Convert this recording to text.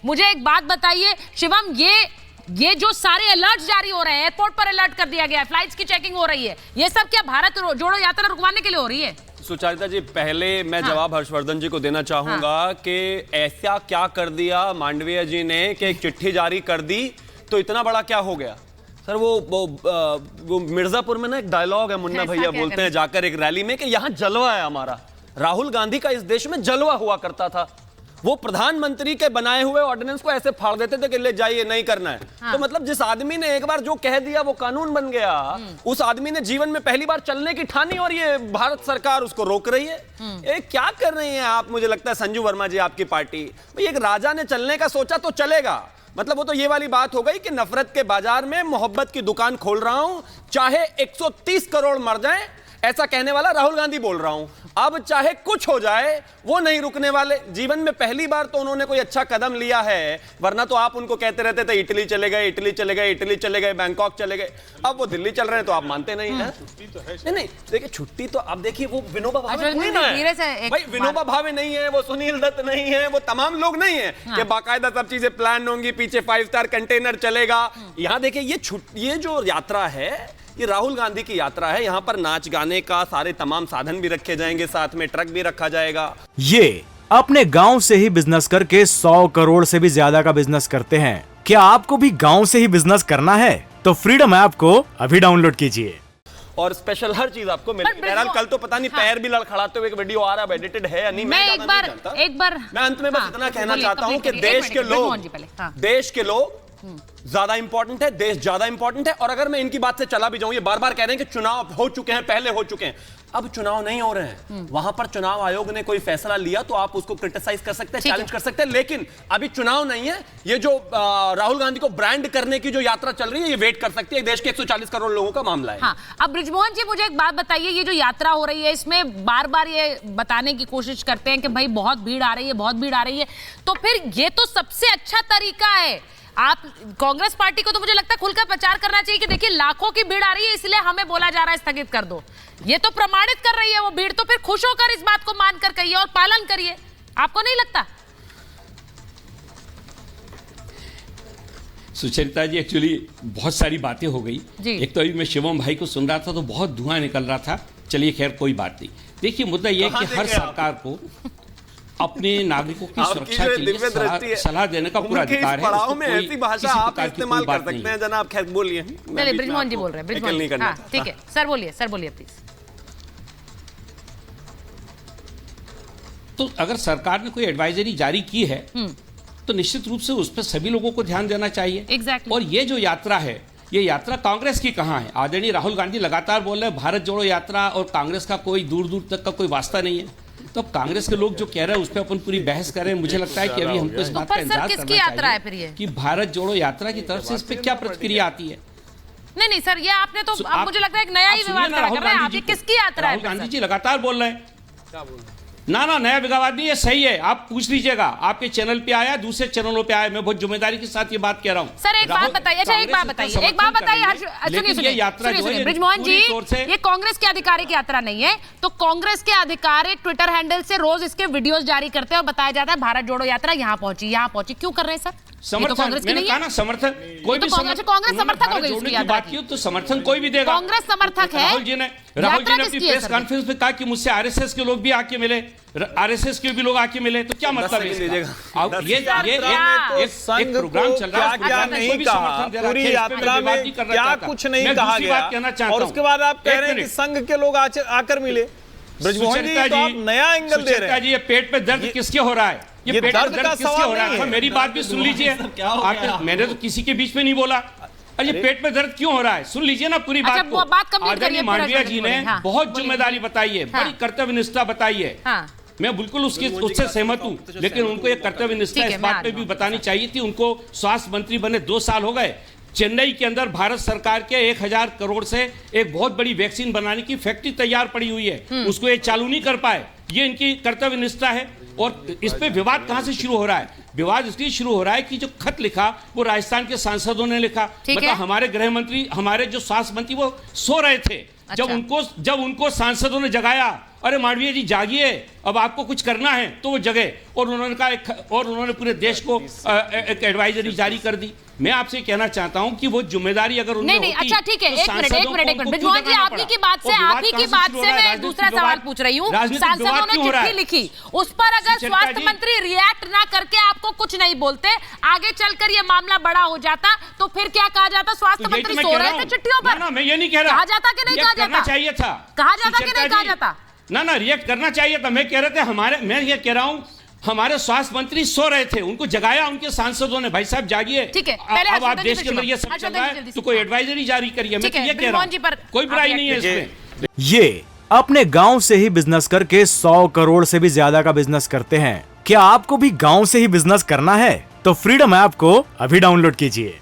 मुझे एक बात बताइए शिवम, ये जो सारे अलर्ट जारी हो रहे हैं, एयरपोर्ट पर अलर्ट कर दिया गया है, फ्लाइट्स की चेकिंग हो रही है, ये सब क्या भारत जोड़ो यात्रा रुकवाने के लिए हो रही है? सुचारिता जी, पहले मैं जवाब हर्षवर्धन जी को देना चाहूंगा कि ऐसा क्या कर दिया मांडविया जी ने कि एक चिट्ठी जारी कर दी तो इतना बड़ा क्या हो गया? सर वो मिर्जापुर में ना एक डायलॉग है, मुन्ना भैया बोलते हैं जाकर एक रैली में कि यहाँ जलवा है हमारा। राहुल गांधी का इस देश में जलवा हुआ करता था। वो प्रधानमंत्री के बनाए हुए ऑर्डिनेंस को ऐसे फाड़ देते थे कि ले जाइए, नहीं करना है। तो मतलब जिस आदमी ने एक बार जो कह दिया वो कानून बन गया, उस आदमी ने जीवन में पहली बार चलने की ठानी और ये भारत सरकार उसको रोक रही है। ये क्या कर रही हैं आप? मुझे लगता है संजू वर्मा जी, आपकी पार्टी भाई, एक राजा ने चलने का सोचा तो चलेगा, मतलब वो तो ये वाली बात हो गई कि नफरत के बाजार में मोहब्बत की दुकान खोल रहा हूं, चाहे 130 करोड़ मर जाएं, ऐसा कहने वाला राहुल गांधी बोल रहा हूं। अब चाहे कुछ हो जाए वो नहीं रुकने वाले। जीवन में पहली बार तो उन्होंने कोई अच्छा कदम लिया है, वरना तो आप उनको कहते रहते थे इटली चले गए, इटली चले गए, इटली चले गए, बैंकॉक चले गए। अब वो दिल्ली चल रहे हैं तो आप मानते नहीं हैं। नहीं देखिए, छुट्टी तो आप देखिए, वो विनोबा भावे नहीं है भाई, विनोबा भावे नहीं है, वो सुनील दत्त नहीं है, वो तमाम लोग नहीं है कि बाकायदा सब चीजें प्लान होंगी, पीछे 5 स्टार कंटेनर चलेगा। यहाँ देखिए, ये जो यात्रा है ये राहुल गांधी की यात्रा है। यहाँ पर नाच गाने का सारे तमाम साधन भी रखे जाएंगे, साथ में ट्रक भी रखा जाएगा। ये अपने गांव से ही बिजनेस करके 100 करोड़ से भी ज्यादा का बिजनेस करते हैं। क्या आपको भी गांव से ही बिजनेस करना है? तो फ्रीडम ऐप को अभी डाउनलोड कीजिए और स्पेशल हर चीज आपको मिलेगी। बहरहाल कल तो पता नहीं पैर भी लड़खड़ाते हुए एक वीडियो आ रहा है, एडिटेड है या नहीं, मैं एक बार मैं अंत में बस इतना कहना चाहता हूं कि देश के लोग ज्यादा इंपॉर्टेंट है, देश ज्यादा इंपॉर्टेंट है। और अगर मैं इनकी बात से चला भी जाऊं, ये बार बार कह रहे हैं कि चुनाव हो चुके हैं, पहले हो चुके हैं, अब चुनाव नहीं हो रहे हैं। वहां पर चुनाव आयोग ने कोई फैसला लिया तो आप उसको क्रिटिसाइज कर सकते हैं, चैलेंज कर सकते हैं, लेकिन अभी चुनाव नहीं है। ये जो राहुल गांधी को ब्रांड करने की जो यात्रा चल रही है, ये वेट कर सकती है। देश के 140 करोड़ लोगों का मामला है। अब बृजमोहन जी, मुझे एक बात बताइए, ये जो यात्रा हो रही है इसमें बार बार ये बताने की कोशिश करते हैं कि भाई बहुत भीड़ आ रही है, बहुत भीड़ आ रही है, तो फिर ये तो सबसे अच्छा तरीका है। आप कांग्रेस पार्टी को तो मुझे लगता है खुलकर प्रचार करना चाहिए कि देखिए लाखों की भीड़ आ रही है, इसलिए हमें बोला जा रहा है स्थगित कर दो। ये तो प्रमाणित कर रही है वो भीड़, तो फिर खुश होकर इस बात को मानकर कहिए और पालन करिए। आपको नहीं लगता? सुचरिता जी, एक्चुअली बहुत सारी बातें हो गई। एक तो अभी मैं शिवम भाई को सुन रहा था तो बहुत धुआं निकल रहा था। चलिए खैर कोई बात नहीं। देखिए मुद्दा यह है कि हर सरकार को अपने नागरिकों की सुरक्षा के लिए सलाह देने का पूरा अधिकार है। पड़ाव में ऐसी भाषा आप इस्तेमाल कर सकते हैं। जनाब खैर बोलिए। बृजमोहन जी बोल रहे हैं। हाँ, ठीक है सर, बोलिए प्लीज। तो अगर सरकार ने कोई एडवाइजरी जारी की है तो निश्चित रूप से उस पर सभी लोगों को ध्यान देना चाहिए। Exactly. और ये जो यात्रा है, ये यात्रा कांग्रेस की कहाँ है? आदरणीय राहुल गांधी लगातार बोल रहे हैं भारत जोड़ो यात्रा और कांग्रेस का कोई दूर दूर तक का कोई वास्ता नहीं है। तो कांग्रेस के लोग जो कह रहे हैं उस पर अपन पूरी बहस करें। मुझे लगता है कि अभी हमको इस बात का इंतजार करना चाहिए कि भारत जोड़ो यात्रा की तरफ से इस पर क्या प्रतिक्रिया आती है। नहीं सर, ये आपने तो मुझे लगता है एक नया ही विवाद खड़ा कर रहे हैं। आप किसकी यात्रा है? राहुल गांधी जी लगातार बोल रहे हैं। क्या बोल रहे हैं? ना नया विवाद नहीं है, सही है। आप पूछ लीजिएगा, आपके चैनल पे आया, दूसरे चैनलों पे आया। मैं बहुत जिम्मेदारी के साथ ये बात कह रहा हूँ। सर एक बात बताइए, बृजमोहन जी, ये कांग्रेस के आधिकारिक यात्रा नहीं है। तो कांग्रेस के आधिकारिक ट्विटर हैंडल से रोज इसके वीडियोस जारी करते हैं और बताया जाता है भारत जोड़ो यात्रा यहाँ पहुंची। क्यों कर रहे हैं सर? समर्थन, मैंने कहा ना, समर्थन कोई भी कांग्रेस समर्थक हो गई उसकी बात की तो समर्थन कोई भी देगा। कांग्रेस समर्थक है। राहुल जी ने अपनी प्रेस कॉन्फ्रेंस में कहा कि मुझसे आरएसएस के लोग भी आके मिले, आरएसएस के भी लोग आके मिले। तो क्या मतलब है? ये एक प्रोग्राम चल रहा है, क्या नहीं कहा पूरी यात्रा में, क्या कुछ नहीं कहा गया, और उसके बाद आप कह रहे हैं कि संघ के लोग आकर मिले। ब्रजमोहन जी, तो आप नया एंगल दे रहे हैं। ये पेट पे दर्द किसके हो रहा है? ये पेट पे दर्द किसके हो रहा है? मेरी बात भी सुन लीजिए। मैंने तो किसी के बीच में नहीं बोला। अरे पेट में दर्द क्यों हो रहा है? सुन लीजिए ना पूरी बात को। आदरणीय मांडविया जी ने बहुत जिम्मेदारी बताई है, बड़ी कर्तव्य निष्ठा बताई है। मैं बिल्कुल उससे सहमत हूँ, लेकिन उनको एक कर्तव्य निष्ठा इस बात पे भी बतानी चाहिए थी। उनको स्वास्थ्य मंत्री बने 2 साल हो गए। चेन्नई के अंदर भारत सरकार के 1000 करोड़ से एक बहुत बड़ी वैक्सीन बनाने की फैक्ट्री तैयार पड़ी हुई है, उसको ये चालू नहीं कर पाए। ये इनकी कर्तव्य निष्ठा है। और इस पे विवाद कहां से शुरू हो रहा है? विवाद इसलिए शुरू हो रहा है कि जो खत लिखा वो राजस्थान के सांसदों ने लिखा। मतलब हमारे गृह मंत्री, हमारे जो स्वास्थ्य मंत्री वो सो रहे थे। जब उनको सांसदों ने जगाया अरे मांडविया जी जागिए, अब आपको कुछ करना है तो वो जगह, और उन्होंने कहा और उन्होंने पूरे देश को एक एडवाइजरी जारी कर दी। मैं आपसे कहना चाहता हूं कि वो जिम्मेदारी अगर उनमें नहीं, होती, अच्छा ठीक है, तो एक मिनट ब्रिजमोहन जी, आपकी की बात से मैं दूसरा सवाल पूछ रही हूँ। सांसदों ने चिट्ठी लिखी, उस पर अगर स्वास्थ्य मंत्री रिएक्ट ना करके आपको कुछ नहीं बोलते, आगे चलकर ये मामला बड़ा हो जाता, तो फिर क्या कहा जाता? स्वास्थ्य मंत्री सो रहे थे चिट्ठियों पर? मैं ये नहीं कह रहा, कहा जाता कि नहीं कहा जाता? चाहिए था, कहा जाता कि नहीं कहा जाता? ना रिएक्ट करना चाहिए था। मैं कह रहे थे मैं ये कह रहा हूं हमारे स्वास्थ्य मंत्री सो रहे थे, उनको जगाया उनके सांसदों ने, भाई साहब जागिए, ठीक है, अब आप देश के अंदर ये सब चल रहा है तो कोई एडवाइजरी जारी करिए। मैं ये कह रहा हूं, कोई बुराई नहीं है इसमें। ये अपने गांव से ही बिजनेस करके 100 करोड़ से भी ज्यादा का बिजनेस करते हैं। क्या आपको भी गांव से ही बिजनेस करना है? तो फ्रीडम ऐप को अभी डाउनलोड कीजिए।